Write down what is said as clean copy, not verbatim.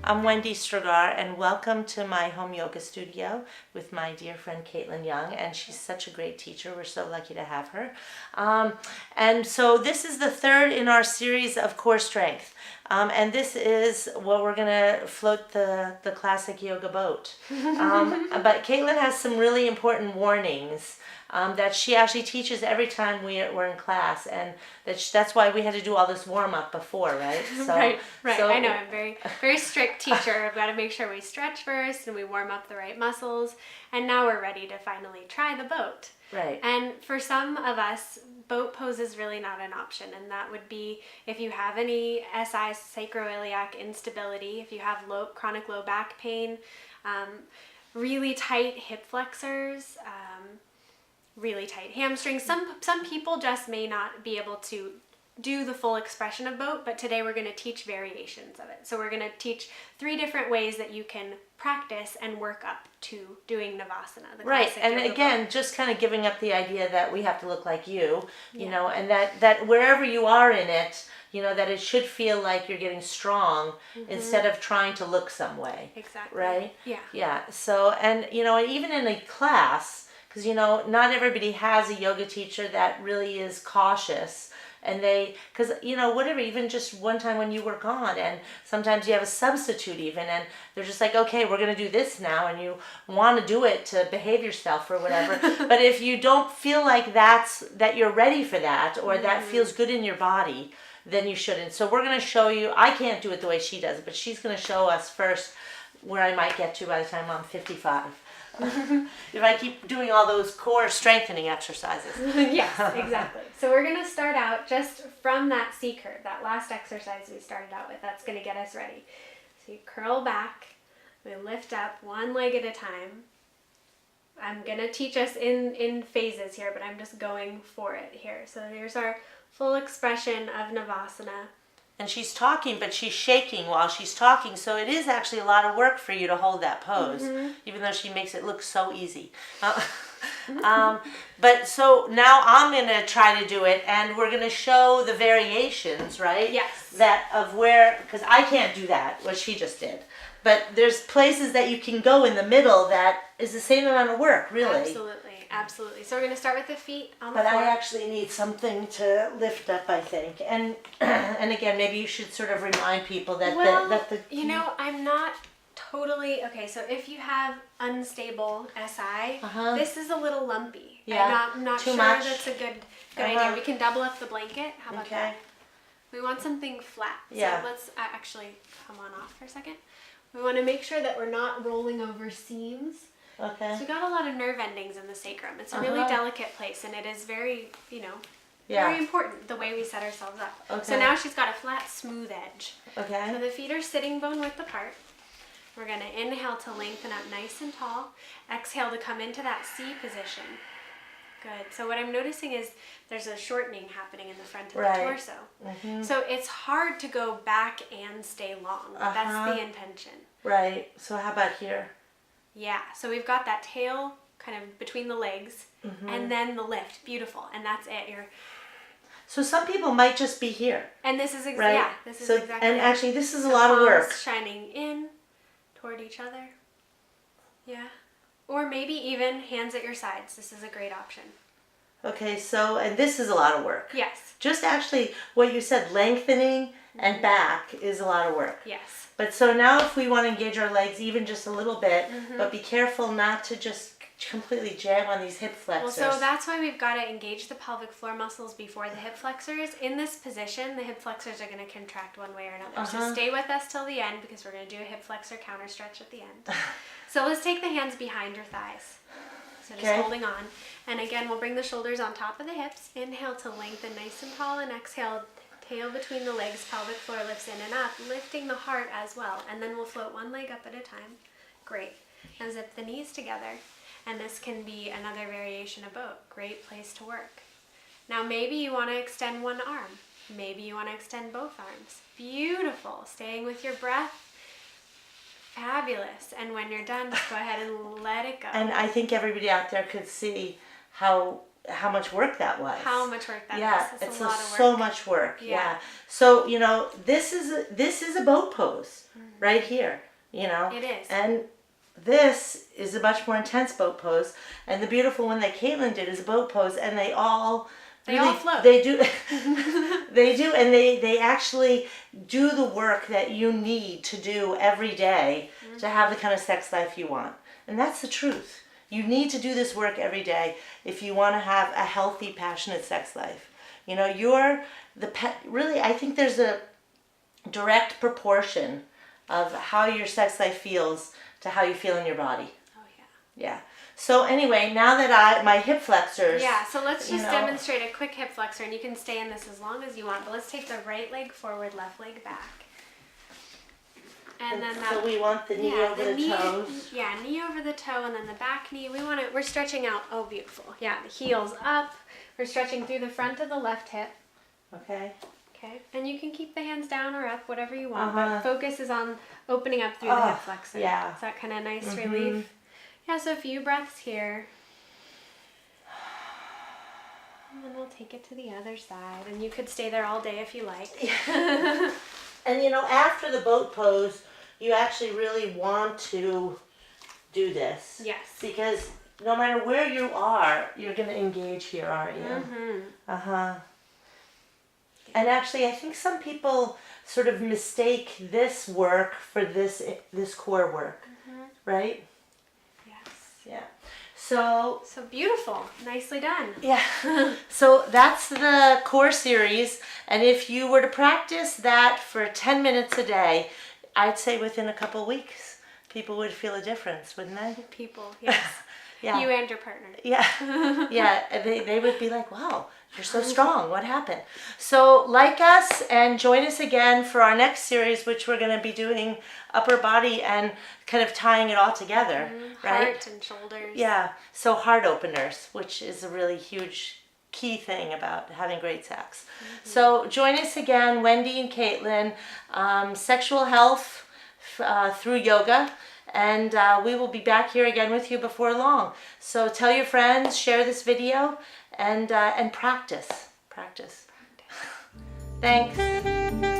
I'm Wendy Strgar, and welcome to my home yoga studio with my dear friend Caitlin Young, and she's such a great teacher. We're so lucky to have her. And so this is the third in our series of core strength. And this is what we're going to float the classic yoga boat. But Caitlin has some really important warnings that she actually teaches every time we're in class, and that's why we had to do all this warm up before, right? So, right. So, I know, I'm very strict teacher. I've got to make sure we stretch first and we warm up the right muscles, and now we're ready to finally try the boat. Right. And for some of us, boat pose is really not an option, and that would be if you have any SI, sacroiliac instability, if you have chronic low back pain, really tight hip flexors, really tight hamstrings. Some people just may not be able to do the full expression of boat, but today we're going to teach variations of it. So we're going to teach 3 different ways that you can practice and work up to doing Navasana. The right, and again, just kind of giving up the idea that we have to look like you know, and that wherever you are in it, you know, that it should feel like you're getting strong instead of trying to look some way. Exactly. Right? Yeah. Yeah. So, and, you know, even in a class, because, you know, not everybody has a yoga teacher that really is cautious. And because, you know, whatever, even just one time when you were gone, and sometimes you have a substitute even, and they're just like, okay, we're going to do this now, and you want to do it to behave yourself or whatever. But if you don't feel like that you're ready for that, or that feels good in your body, then you shouldn't. So we're going to show you, I can't do it the way she does, but she's going to show us first where I might get to by the time I'm 55. If I keep doing all those core strengthening exercises. Yes, exactly. So we're going to start out just from that C curve, that last exercise we started out with. That's going to get us ready. So you curl back, we lift up one leg at a time. I'm going to teach us in phases here, but I'm just going for it here. So here's our full expression of Navasana. And she's talking, but she's shaking while she's talking, so it is actually a lot of work for you to hold that pose, even though she makes it look so easy. But so now I'm going to try to do it, and we're going to show the variations, right? Yes. That of where, because I can't do that, what she just did. But there's places that you can go in the middle that is the same amount of work, really. Absolutely. So we're going to start with the feet on the floor. But I actually need something to lift up, I think. And again, maybe you should sort of remind people that you know, I'm not totally okay. So if you have unstable SI, this is a little lumpy. Yeah. I'm not Too sure much. that's a good idea. We can double up the blanket. How about that? We want something flat. Yeah. So let's actually come on off for a second. We want to make sure that we're not rolling over seams. Okay. So we got a lot of nerve endings in the sacrum. It's a really delicate place, and it is very, very important the way we set ourselves up. Okay. So now she's got a flat, smooth edge. Okay. So the feet are sitting bone width apart. We're going to inhale to lengthen up nice and tall. Exhale to come into that C position. Good. So what I'm noticing is there's a shortening happening in the front of the torso. So it's hard to go back and stay long. That's the intention. Right. So how about here? Yeah, so we've got that tail kind of between the legs, and then the lift. Beautiful, and that's it. So some people might just be here. And this is right? Yeah, this is exactly. And actually, this is a lot of work. Shining in toward each other. Yeah, or maybe even hands at your sides. This is a great option. Okay, so and this is a lot of work. Yes. Just actually what you said, lengthening and back is a lot of work. Yes. But so now if we want to engage our legs even just a little bit, but be careful not to just completely jam on these hip flexors. Well, so that's why we've got to engage the pelvic floor muscles before the hip flexors. In this position, the hip flexors are going to contract one way or another. So stay with us till the end, because we're going to do a hip flexor counter stretch at the end. So let's take the hands behind your thighs. So just holding on. And again, we'll bring the shoulders on top of the hips. Inhale to lengthen nice and tall, and exhale, tail between the legs, pelvic floor lifts in and up, lifting the heart as well. And then we'll float one leg up at a time. Great. Now zip the knees together. And this can be another variation of boat. Great place to work. Now maybe you want to extend one arm. Maybe you want to extend both arms. Beautiful. Staying with your breath. Fabulous. And when you're done, just go ahead and let it go. And I think everybody out there could see how how much work that was. How much work that Yeah, is. It's a it's lot of work. so much work. Yeah. Yeah. So, you know, this is a boat pose right here, you know. It is. And this is a much more intense boat pose. And the beautiful one that Caitlin did is a boat pose, and they all float. They do. They do, and they actually do the work that you need to do every day to have the kind of sex life you want. And that's the truth. You need to do this work every day if you want to have a healthy, passionate sex life. You know, really, I think there's a direct proportion of how your sex life feels to how you feel in your body. Oh, yeah. Yeah. So anyway, now that my hip flexors. Yeah, so let's just demonstrate a quick hip flexor, and you can stay in this as long as you want, but let's take the right leg forward, left leg back. And then so we want the knee over the toes. Yeah, knee over the toe, and then the back knee. We're stretching out. Oh, beautiful. Yeah, the heels up. We're stretching through the front of the left hip. Okay. Okay, and you can keep the hands down or up, whatever you want, but focus is on opening up through the hip flexor. Yeah. Is that kind of nice relief? Yeah, so a few breaths here. And then we'll take it to the other side, and you could stay there all day if you like. Yeah. And you know, after the boat pose, you actually really want to do this. Yes. Because no matter where you are, you're going to engage here, aren't you? Mm-hmm. Uh-huh. And actually, I think some people sort of mistake this work for this core work, right? Yes. Yeah. So beautiful. Nicely done. yeah. So that's the core series. And if you were to practice that for 10 minutes a day, I'd say within a couple weeks, people would feel a difference, wouldn't they? People, yes. Yeah. You and your partner. Yeah. Yeah. They would be like, wow, you're so strong. What happened? So like us and join us again for our next series, which we're going to be doing upper body and kind of tying it all together, right? Heart and shoulders. Yeah. So heart openers, which is a really huge key thing about having great sex. So join us again, Wendy and Caitlin, sexual health through yoga. And we will be back here again with you before long. So tell your friends, share this video, and practice. Practice. Thanks.